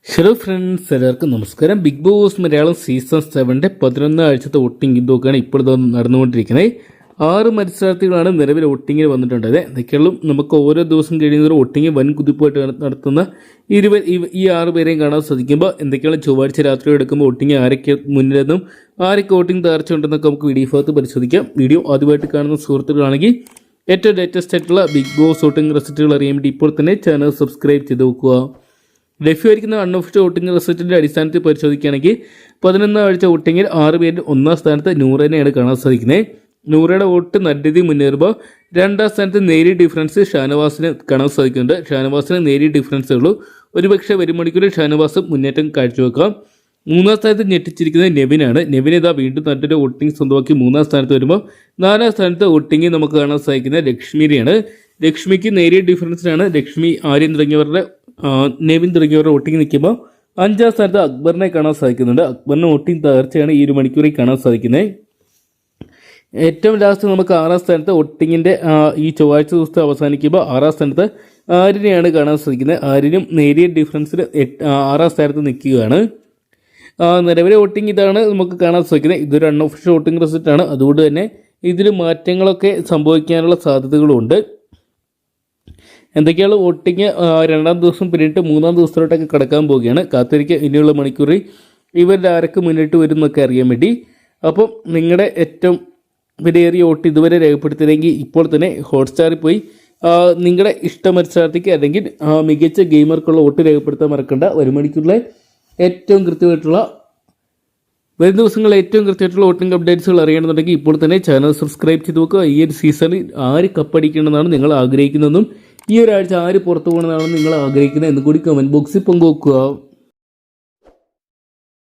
Hello friends, എല്ലാവർക്കും നമസ്കാരം. Big boss Malayalam season 7 11 ആഴ്ചത്തെ വോട്ടിംഗ് ഇതൊക്കെയാണ് ഇപ്പോൾ നടന്നുകൊണ്ടിരിക്കുന്നത്. 6 മത്സരാർത്ഥികളാണ് നിലവിൽ വോട്ടിങ്ങിൽ വന്നിട്ടുള്ളത്. എന്തൊക്കെയുള്ളൂ നമുക്ക് ഓരോ ദിവസം കഴിയുന്ന വോട്ടിംഗ് വൻ കുതിപ്പായിട്ട് നടത്തുന്ന ഈ 6 പേരെയും കാണാൻ സാധിക്കുമ്പോൾ എന്തൊക്കെയാണ് ചൊവ്വാഴ്ച രാത്രി എടുക്കുമ്പോൾ വോട്ടിംഗ് ആരൊക്കെ മുന്നിലെന്നും ആരൊക്കെ വോട്ടിംഗ് തകർച്ചയുണ്ടെന്നൊക്കെ നമുക്ക് വീഡിയോ ഭാഗത്ത് പരിശോധിക്കാം. വീഡിയോ ആദ്യമായിട്ട് കാണുന്ന സുഹൃത്തുക്കളാണെങ്കിൽ ഏറ്റവും ലേറ്റസ്റ്റ് ആയിട്ടുള്ള ബിഗ് ബോസ് വോട്ടിംഗ് റിസൾട്ടുകൾ അറിയാൻ വേണ്ടി ഇപ്പോൾ തന്നെ ചാനൽ സബ്സ്ക്രൈബ് ചെയ്ത് നോക്കുക. ലഭ്യമായിരിക്കുന്ന അൺഒഫീഷ്യൽ വോട്ടിംഗ് റിസൾട്ടിൻ്റെ അടിസ്ഥാനത്തിൽ പരിശോധിക്കുകയാണെങ്കിൽ 11 ആഴ്ച വോട്ടിങ്ങിൽ 6 പേരിൽ 1-ാം സ്ഥാനത്ത് നൂറേനെയാണ് കാണാൻ സാധിക്കുന്നത്. നൂറയുടെ വോട്ട് നല്ല രീതിയിൽ മുന്നേറുമ്പോൾ 2-ാം സ്ഥാനത്ത് നേരിയ ഡിഫറൻസ് ഷാനവാസിന് കാണാൻ സാധിക്കുന്നുണ്ട്. ഷാനവാസിന് നേരിയ ഡിഫറൻസേ ഉള്ളൂ. ഒരുപക്ഷെ വരും മണിക്കൂറിൽ ഷാനവാസ് മുന്നേറ്റം കാഴ്ചവെക്കാം. 3-ാം സ്ഥാനത്ത് ഞെട്ടിച്ചിരിക്കുന്നത് നെവിനാണ്. നെവിൻ ഇതാ വീണ്ടും നല്ലൊരു വോട്ടിംഗ് സ്വന്തമാക്കി 3-ാം സ്ഥാനത്ത് വരുമ്പോൾ 4-ാം സ്ഥാനത്ത് വോട്ടിംഗ് നമുക്ക് കാണാൻ സാധിക്കുന്നത് ലക്ഷ്മിയുടെയാണ്. ലക്ഷ്മിക്ക് നേരിയ ഡിഫറൻസിലാണ് ലക്ഷ്മി, ആര്യൻ തുടങ്ങിയവരുടെ നെവിൻ തുടങ്ങിയവരുടെ വോട്ടിംഗ് നിൽക്കുമ്പോൾ 5-ാം സ്ഥാനത്ത് അക്ബറിനെ കാണാൻ സാധിക്കുന്നുണ്ട്. അക്ബറിന് വോട്ടിംഗ് തകർച്ചയാണ് ഈ ഒരു മണിക്കൂറിൽ കാണാൻ സാധിക്കുന്നത്. ഏറ്റവും ലാസ്റ്റ് നമുക്ക് 6-ാം സ്ഥാനത്ത് വോട്ടിങ്ങിൻ്റെ ഈ ചൊവ്വാഴ്ച ദിവസത്തെ അവസാനിക്കുമ്പോൾ 6-ാം സ്ഥാനത്ത് ആര്യനെയാണ് കാണാൻ സാധിക്കുന്നത്. ആര്യനും നേരിയ ഡിഫറൻസിൽ 6-ാം സ്ഥാനത്ത് നിൽക്കുകയാണ്. നിലവിലെ വോട്ടിംഗ് ഇതാണ് നമുക്ക് കാണാൻ സാധിക്കുന്നത്. ഇതൊരു അൺഒഫീഷ്യൽ വോട്ടിംഗ് റിസൾട്ടാണ്. അതുകൊണ്ട് തന്നെ ഇതിൽ മാറ്റങ്ങളൊക്കെ സംഭവിക്കാനുള്ള സാധ്യതകളുണ്ട്. എന്തൊക്കെയാണ് വോട്ടിങ് 2-ാം ദിവസം പിന്നിട്ട് 3-ാം ദിവസത്തിലോട്ടൊക്കെ കടക്കാൻ പോവുകയാണ്. കാത്തിരിക്കുക ഇനിയുള്ള മണിക്കൂറിൽ ഇവരുടെ ആരൊക്കെ മുന്നിട്ട് വരും എന്നൊക്കെ അറിയാൻ വേണ്ടി. അപ്പം നിങ്ങളുടെ ഏറ്റവും വിലയേറിയ വോട്ട് ഇതുവരെ രേഖപ്പെടുത്തിയില്ലെങ്കിൽ ഇപ്പോൾ തന്നെ ഹോട്ട്സ്റ്റാറിൽ പോയി നിങ്ങളുടെ ഇഷ്ട മത്സരാർത്ഥിക്ക് അല്ലെങ്കിൽ മികച്ച ഗെയിമർക്കുള്ള വോട്ട് രേഖപ്പെടുത്താൻ മറക്കണ്ട. ഒരു മണിക്കൂറിലെ ഏറ്റവും കൃത്യമായിട്ടുള്ള വരും ദിവസങ്ങളിൽ ഏറ്റവും കൃത്യമായിട്ടുള്ള വോട്ടിംഗ് അപ്ഡേറ്റ്സുകൾ അറിയണമെന്നുണ്ടെങ്കിൽ ഇപ്പോൾ തന്നെ ചാനൽ സബ്സ്ക്രൈബ് ചെയ്ത് നോക്കുക. ഈ ഒരു സീസണിൽ ആര് കപ്പടിക്കണമെന്നാണ് നിങ്ങൾ ആഗ്രഹിക്കുന്നതെന്നും ഈ ഒരാഴ്ച ആര് പുറത്തു പോകണമെന്നാണ് നിങ്ങൾ ആഗ്രഹിക്കുന്നത് എന്ന് കൂടി കമൻറ്റ് ബോക്സിൽ പങ്കുവെക്കുക.